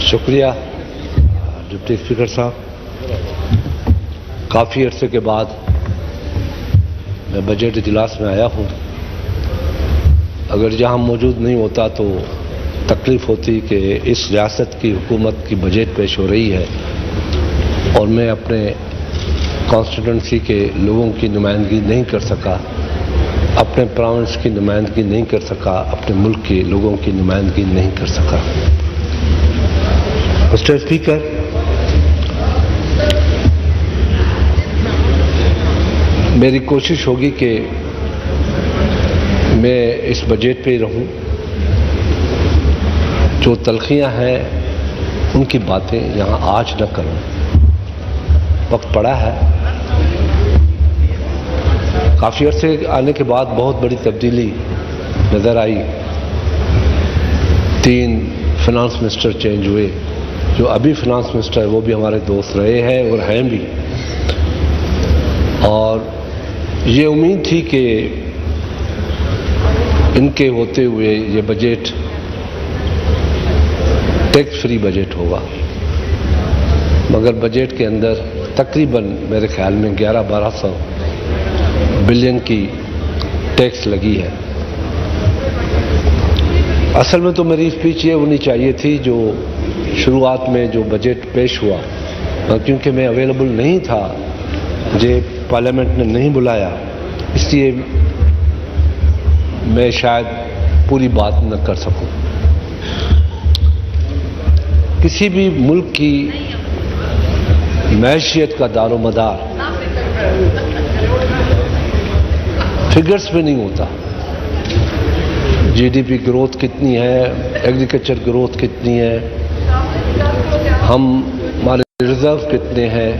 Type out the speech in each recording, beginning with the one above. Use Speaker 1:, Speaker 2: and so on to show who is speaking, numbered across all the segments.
Speaker 1: شکریہ deputy speaker صاحب، کافی عرصے کے بعد میں بجٹ اجلاس میں آیا ہوں۔ اگر جہاں موجود نہیں ہوتا تو تکلیف ہوتی کہ اس ریاست کی حکومت کی بجٹ پیش ہو رہی ہے اور میں اپنے کانسٹیٹوئنسی کے لوگوں کی نمائندگی نہیں کر سکا، اپنے پراونس کی نمائندگی نہیں کر سکا، اپنے ملک کے لوگوں کی نمائندگی نہیں کر سکا۔ مسٹر اسپیکر، میری کوشش ہوگی کہ میں اس بجٹ پہ ہی رہوں، جو تلخیاں ہیں ان کی باتیں یہاں آج نہ کروں۔ وقت پڑا ہے، کافی عرصے آنے کے بعد بہت بڑی تبدیلی نظر آئی۔ 3 فنانس منسٹر چینج ہوئے، جو ابھی فنانس منسٹر ہے وہ بھی ہمارے دوست رہے ہیں اور ہیں بھی، اور یہ امید تھی کہ ان کے ہوتے ہوئے یہ بجٹ ٹیکس فری بجٹ ہوگا، مگر بجٹ کے اندر تقریباً میرے خیال میں 1100-1200 بلین کی ٹیکس لگی ہے۔ اصل میں تو میری اسپیچ یہ ہونی چاہیے تھی جو شروعات میں جو بجٹ پیش ہوا، کیونکہ میں اویلیبل نہیں تھا، مجھے پارلیمنٹ نے نہیں بلایا، اس لیے میں شاید پوری بات نہ کر سکوں۔ کسی بھی ملک کی معیشت کا دار و مدار فگرز میں نہیں ہوتا۔ جی ڈی پی گروتھ کتنی ہے، ایگریکلچر گروتھ کتنی ہے، ہمارے ریزرو کتنے ہیں،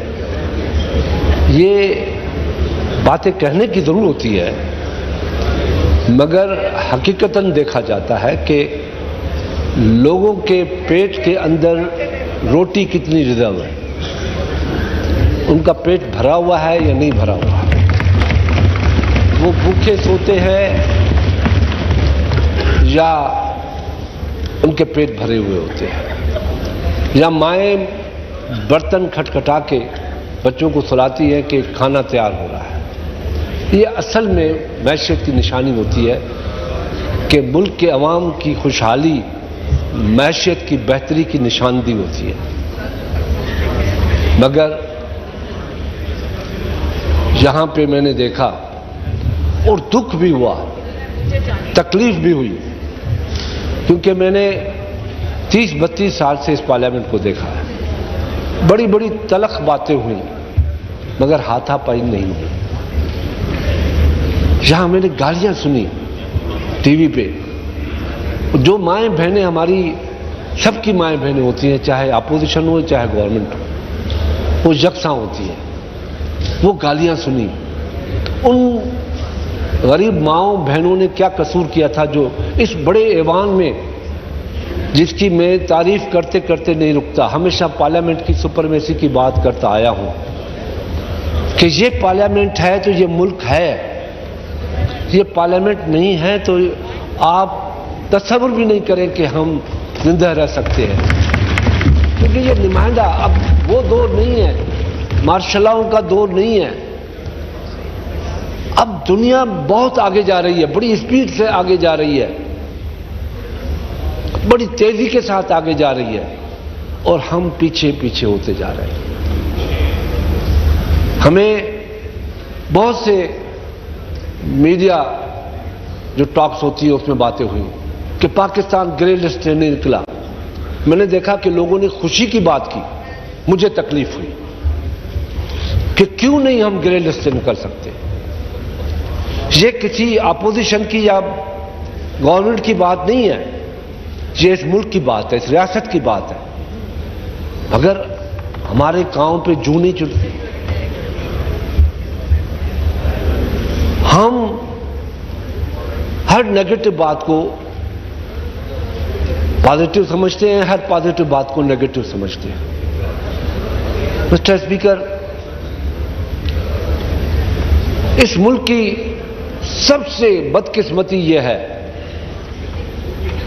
Speaker 1: یہ باتیں کہنے کی ضرور ہوتی ہے، مگر حقیقتاً دیکھا جاتا ہے کہ لوگوں کے پیٹ کے اندر روٹی کتنی ریزرو ہے، ان کا پیٹ بھرا ہوا ہے یا نہیں بھرا ہوا ہے، وہ بھوکے سوتے ہیں یا ان کے پیٹ بھرے ہوئے ہوتے ہیں، یا مائیں برتن کھٹکھٹا کے بچوں کو سلاتی ہے کہ کھانا تیار ہو رہا ہے۔ یہ اصل میں معیشت کی نشانی ہوتی ہے کہ ملک کے عوام کی خوشحالی معیشت کی بہتری کی نشاندہی ہوتی ہے، مگر یہاں پہ میں نے دیکھا اور دکھ بھی ہوا، تکلیف بھی ہوئی، کیونکہ میں نے 30-32 سال سے اس پارلیمنٹ کو دیکھا ہے، بڑی بڑی تلخ باتیں ہوئیں مگر ہاتھا پائی نہیں ہوئی۔ یہاں میں نے گالیاں سنی ٹی وی پہ، جو مائیں بہنیں ہماری سب کی مائیں بہنیں ہوتی ہیں، چاہے اپوزیشن ہو چاہے گورنمنٹ ہو، وہ یکساں ہوتی ہیں، وہ گالیاں سنی۔ ان غریب ماؤں بہنوں نے کیا قصور کیا تھا جو اس بڑے ایوان میں، جس کی میں تعریف کرتے کرتے نہیں رکتا، ہمیشہ پارلیمنٹ کی سپرمیسی کی بات کرتا آیا ہوں کہ یہ پارلیمنٹ ہے تو یہ ملک ہے، یہ پارلیمنٹ نہیں ہے تو آپ تصور بھی نہیں کریں کہ ہم زندہ رہ سکتے ہیں، کیونکہ یہ نمائندہ اب وہ دور نہیں ہے، مارشلاؤں کا دور نہیں ہے۔ اب دنیا بہت آگے جا رہی ہے، بڑی اسپیڈ سے آگے جا رہی ہے، بڑی تیزی کے ساتھ آگے جا رہی ہے، اور ہم پیچھے پیچھے ہوتے جا رہے ہیں۔ ہمیں بہت سے میڈیا جو ٹاکس ہوتی ہے اس میں باتیں ہوئی کہ پاکستان گرے لسٹ سے نہیں نکلا۔ میں نے دیکھا کہ لوگوں نے خوشی کی بات کی، مجھے تکلیف ہوئی کہ کیوں نہیں ہم گرے لسٹ سے نکل سکتے۔ یہ کسی اپوزیشن کی یا گورنمنٹ کی بات نہیں ہے، یہ اس ملک کی بات ہے، اس ریاست کی بات ہے، مگر ہمارے کاؤں پہ جوں نہیں چلتی۔ ہم ہر نیگیٹو بات کو پازیٹو سمجھتے ہیں، ہر پازیٹو بات کو نیگیٹو سمجھتے ہیں۔ مسٹر اسپیکر، اس ملک کی سب سے بدقسمتی یہ ہے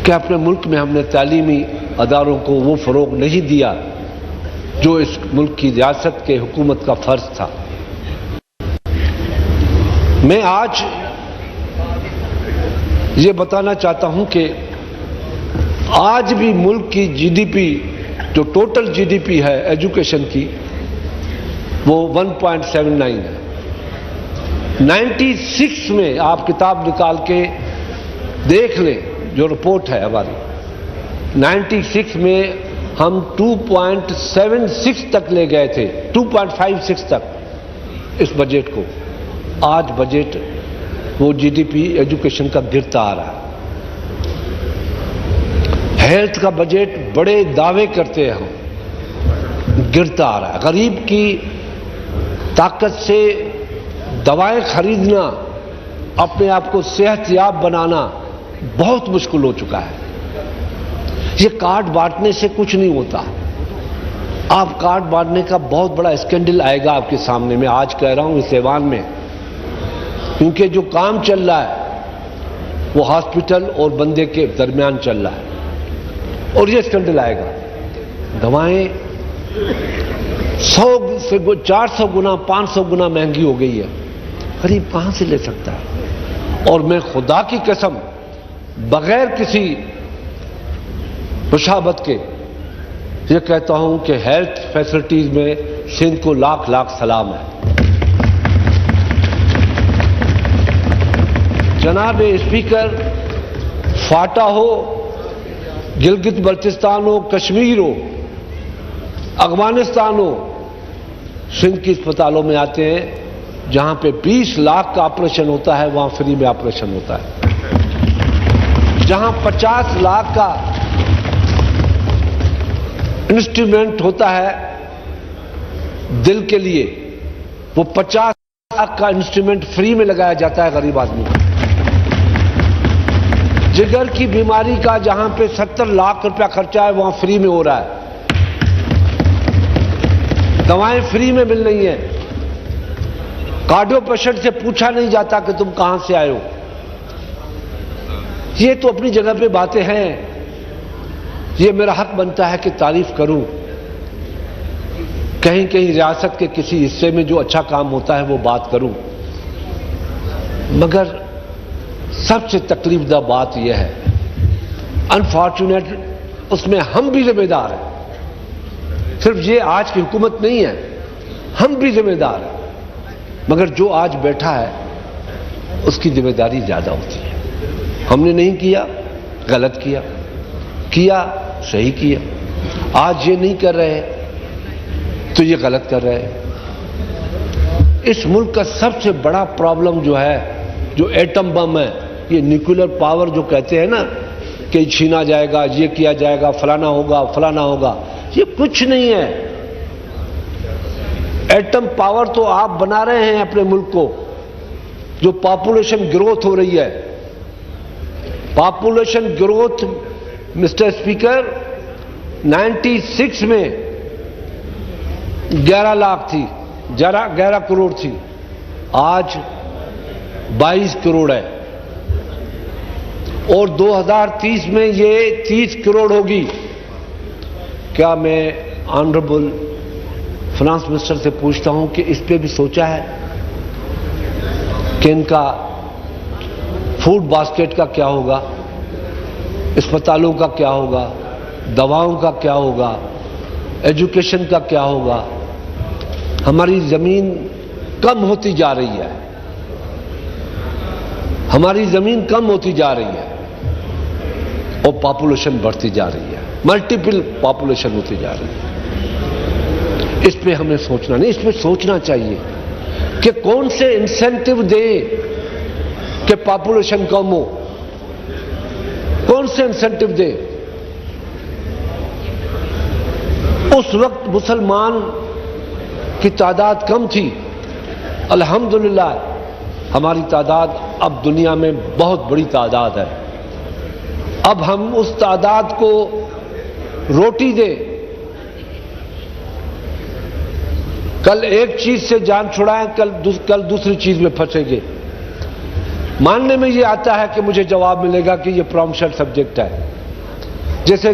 Speaker 1: کہ اپنے ملک میں ہم نے تعلیمی اداروں کو وہ فروغ نہیں دیا جو اس ملک کی ریاست کے حکومت کا فرض تھا۔ میں آج یہ بتانا چاہتا ہوں کہ آج بھی ملک کی جی ڈی پی، جو ٹوٹل جی ڈی پی ہے ایجوکیشن کی، وہ 1.79 ہے۔ 96 میں آپ کتاب نکال کے دیکھ لیں، جو رپورٹ ہے ہماری، 96 میں ہم 2.76 تک لے گئے تھے، 2.56 تک اس بجٹ کو۔ آج بجٹ وہ جی ڈی پی ایجوکیشن کا گرتا آ رہا ہے۔ ہیلتھ کا بجٹ بڑے دعوے کرتے ہیں ہم، گرتا آ رہا ہے۔ غریب کی طاقت سے دوائیں خریدنا، اپنے آپ کو صحت یاب بنانا بہت مشکل ہو چکا ہے۔ یہ کارڈ بانٹنے سے کچھ نہیں ہوتا۔ آپ کارڈ بانٹنے کا بہت بڑا اسکینڈل آئے گا آپ کے سامنے، میں آج کہہ رہا ہوں اس ایوان میں، کیونکہ جو کام چل رہا ہے وہ ہاسپٹل اور بندے کے درمیان چل رہا ہے، اور یہ اسکینڈل آئے گا۔ دوائیں 100 سے 400 گنا 500 گنا مہنگی ہو گئی ہے، غریب کہاں سے لے سکتا ہے؟ اور میں خدا کی قسم بغیر کسی مشابہت کے یہ کہتا ہوں کہ ہیلتھ فیسلٹیز میں سندھ کو لاکھ لاکھ سلام ہے۔ جناب اسپیکر، فاٹا ہو، گلگت بلتستان ہو، کشمیر ہو، افغانستان ہو، سندھ کے اسپتالوں میں آتے ہیں جہاں پہ 20 لاکھ کا آپریشن ہوتا ہے، وہاں فری میں آپریشن ہوتا ہے۔ جہاں 50 لاکھ کا انسٹرومنٹ ہوتا ہے دل کے لیے، وہ 50 لاکھ کا انسٹرومنٹ فری میں لگایا جاتا ہے غریب آدمی کو۔ جگر کی بیماری کا جہاں پہ 70 لاکھ روپیہ خرچہ ہے، وہاں فری میں ہو رہا ہے۔ دوائیں فری میں مل رہی ہیں۔ کارڈیو پیشنٹ سے پوچھا نہیں جاتا کہ تم کہاں سے آئے ہو۔ یہ تو اپنی جگہ پہ باتیں ہیں، یہ میرا حق بنتا ہے کہ تعریف کروں۔ کہیں کہیں ریاست کے کسی حصے میں جو اچھا کام ہوتا ہے وہ بات کروں، مگر سب سے تکلیف دہ بات یہ ہے، انفارچونیٹ اس میں ہم بھی ذمہ دار ہیں۔ صرف یہ آج کی حکومت نہیں ہے، ہم بھی ذمہ دار ہیں، مگر جو آج بیٹھا ہے اس کی ذمہ داری زیادہ ہوتی ہے۔ ہم نے نہیں کیا، غلط کیا، کیا صحیح کیا۔ آج یہ نہیں کر رہے تو یہ غلط کر رہے ہیں۔ اس ملک کا سب سے بڑا پرابلم جو ہے، جو ایٹم بم ہے، یہ نیوکلر پاور جو کہتے ہیں نا کہ چھینا جائے گا، یہ کیا جائے گا، فلانا ہوگا فلانا ہوگا، یہ کچھ نہیں ہے۔ ایٹم پاور تو آپ بنا رہے ہیں اپنے ملک کو۔ جو پاپولیشن گروتھ ہو رہی ہے، پاپولیشن گروتھ مسٹر اسپیکر 96 میں 11 لاکھ تھی، 11 کروڑ تھی، آج 22 کروڑ ہے، اور 2030 میں یہ 30 کروڑ ہوگی۔ کیا میں آنریبل فنانس منسٹر سے پوچھتا ہوں کہ اس پہ بھی سوچا ہے کہ ان کا فوڈ باسکٹ کا کیا ہوگا، اسپتالوں کا کیا ہوگا، دواؤں کا کیا ہوگا، ایجوکیشن کا کیا ہوگا؟ ہماری زمین کم ہوتی جا رہی ہے، ہماری زمین کم ہوتی جا رہی ہے اور پاپولیشن بڑھتی جا رہی ہے، ملٹیپل پاپولیشن ہوتی جا رہی ہے۔ اس پہ ہمیں سوچنا نہیں، اس پہ سوچنا چاہیے کہ کون سے انسینٹیو دیں کہ پاپولیشن کم ہو، کون سے انسینٹیو دیں۔ اس وقت مسلمان کی تعداد کم تھی، الحمدللہ ہماری تعداد اب دنیا میں بہت بڑی تعداد ہے۔ اب ہم اس تعداد کو روٹی دیں، کل ایک چیز سے جان چھڑائیں، کل دوسری چیز میں پھنسیں گے۔ ماننے میں یہ آتا ہے کہ مجھے جواب ملے گا کہ یہ پروموشن سبجیکٹ ہے، جیسے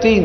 Speaker 1: 3।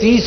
Speaker 1: 30